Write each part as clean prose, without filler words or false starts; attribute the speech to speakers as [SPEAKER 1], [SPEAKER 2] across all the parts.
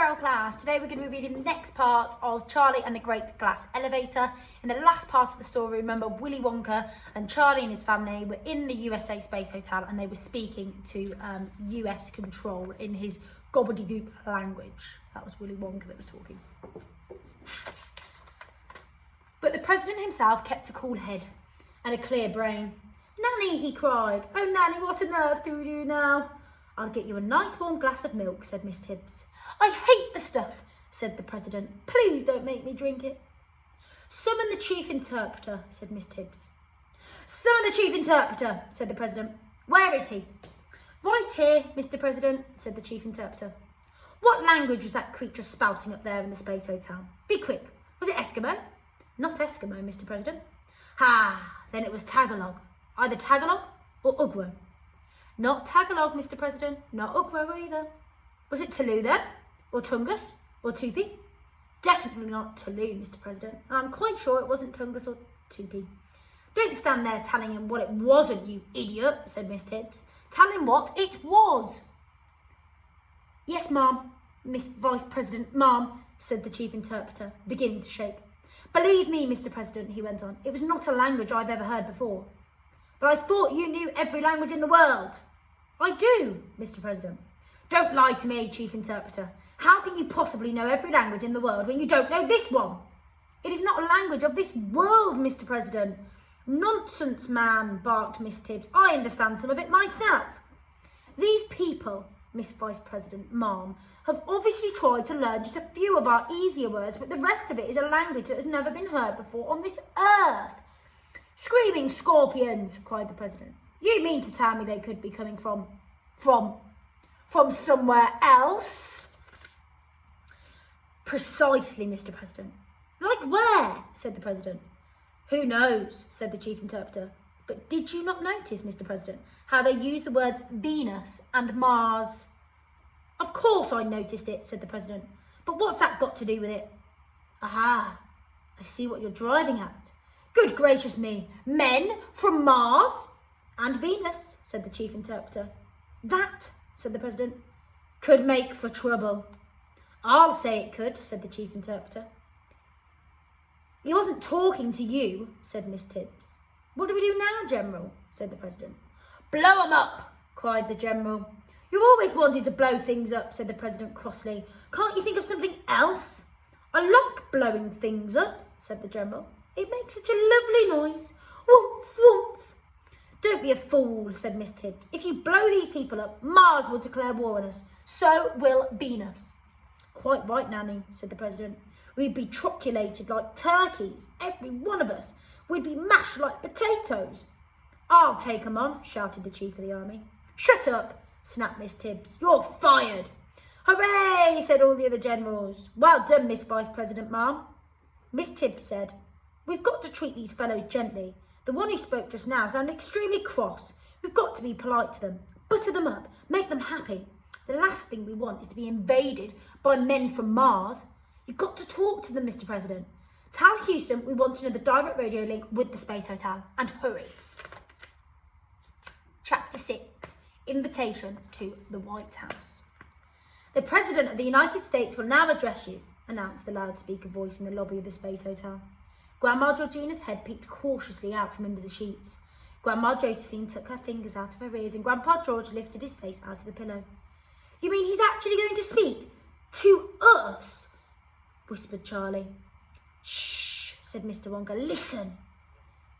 [SPEAKER 1] Carol class. Today we're going to be reading the next part of Charlie and the Great Glass Elevator. In the last part of the story, remember Willy Wonka and Charlie and his family were in the USA Space Hotel and they were speaking to US control in his gobbledygook language. That was Willy Wonka that was talking. But the president himself kept a cool head and a clear brain. "Nanny," he cried. "Oh, Nanny, what on earth do we do now?" "I'll get you a nice warm glass of milk," said Miss Tibbs. "I hate the stuff," said the president. "Please don't make me drink it." "Summon the chief interpreter," said Miss Tibbs. "Summon the chief interpreter," said the president. "Where is he?" "Right here, Mr. President," said the chief interpreter. "What language was that creature spouting up there in the Space Hotel? Be quick. Was it Eskimo?" "Not Eskimo, Mr. President." "Ah, then it was Tagalog. Either Tagalog or Ugro." "Not Tagalog, Mr. President. Not Ugro either." "Was it Tulu then? Or Tungus? Or Tupi?" "Definitely not Tulu, Mr. President. And I'm quite sure it wasn't Tungus or Tupi." "Don't stand there telling him what it wasn't, you idiot," said Miss Tibbs. "Tell him what it was." "Yes, ma'am, Miss Vice President, ma'am," said the chief interpreter, beginning to shake. "Believe me, Mr. President," he went on, "it was not a language I've ever heard before." "But I thought you knew every language in the world." "I do, Mr. President." "Don't lie to me, chief interpreter. How can you possibly know every language in the world when you don't know this one?" "It is not a language of this world, Mr. President." "Nonsense, man," barked Miss Tibbs. "I understand some of it myself." "These people, Miss Vice President, ma'am, have obviously tried to learn just a few of our easier words, but the rest of it is a language that has never been heard before on this earth." "Screaming scorpions," cried the president. "You mean to tell me they could be coming from somewhere else?" "Precisely, Mr. President." "Like where?" said the president. "Who knows?" said the chief interpreter. "But did you not notice, Mr. President, how they use the words Venus and Mars?" "Of course I noticed it," said the president. "But what's that got to do with it?" "Aha, I see what you're driving at. Good gracious me, men from Mars and Venus," said the chief interpreter. "That," said the president, "could make for trouble." "I'll say it could," said the chief interpreter. "He wasn't talking to you," said Miss Tibbs. "What do we do now, General?" said the president. "Blow 'em up," cried the general. "You've always wanted to blow things up," said the president crossly. "Can't you think of something else?" "I like blowing things up," said the general. "It makes such a lovely noise. Woomph, woomph." "Don't be a fool," said Miss Tibbs. "If you blow these people up, Mars will declare war on us. So will Venus." "Quite right, Nanny," said the president. "We'd be troculated like turkeys, every one of us. We'd be mashed like potatoes." "I'll take 'em on," shouted the chief of the army. "Shut up," snapped Miss Tibbs. "You're fired." "Hooray," said all the other generals. "Well done, Miss Vice President, ma'am." Miss Tibbs said, "We've got to treat these fellows gently. The one who spoke just now sounded extremely cross. We've got to be polite to them, butter them up, make them happy. The last thing we want is to be invaded by men from Mars. You've got to talk to them, Mr. President. Tell Houston we want another direct radio link with the Space Hotel, and hurry." Chapter 6, Invitation to the White House. "The President of the United States will now address you," announced the loudspeaker voice in the lobby of the Space Hotel. Grandma Georgina's head peeped cautiously out from under the sheets. Grandma Josephine took her fingers out of her ears and Grandpa George lifted his face out of the pillow. "You mean he's actually going to speak to us?" whispered Charlie. "Shh," said Mr. Wonka. "Listen."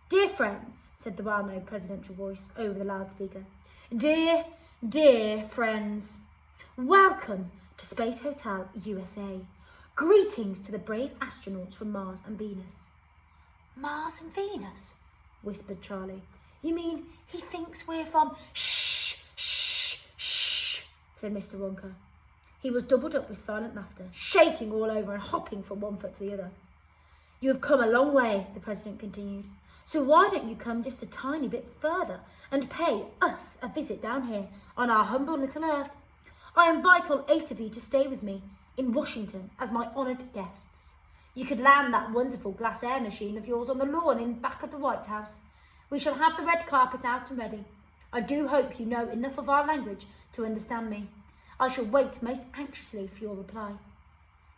[SPEAKER 1] "Dear friends," said the well-known presidential voice over the loudspeaker. Dear friends. Welcome to Space Hotel USA. Greetings to the brave astronauts from Mars and Venus." "Mars and Venus?" whispered Charlie. "You mean he thinks we're from—" "Shh, shh, shh," said Mr. Wonka. He was doubled up with silent laughter, shaking all over and hopping from one foot to the other. "You have come a long way," the president continued. "So why don't you come just a tiny bit further and pay us a visit down here on our humble little Earth? I invite all 8 of you to stay with me in Washington as my honoured guests. You could land that wonderful glass air machine of yours on the lawn in back of the White House. We shall have the red carpet out and ready. I do hope you know enough of our language to understand me. I shall wait most anxiously for your reply.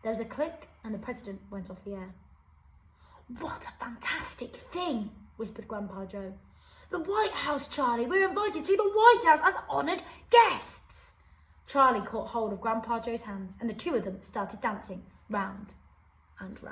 [SPEAKER 1] There was a click and the president went off the air. "What a fantastic thing," whispered Grandpa Joe. "The White House, Charlie. We're invited to the White House as honoured guests." Charlie caught hold of Grandpa Joe's hands and the two of them started dancing round and round.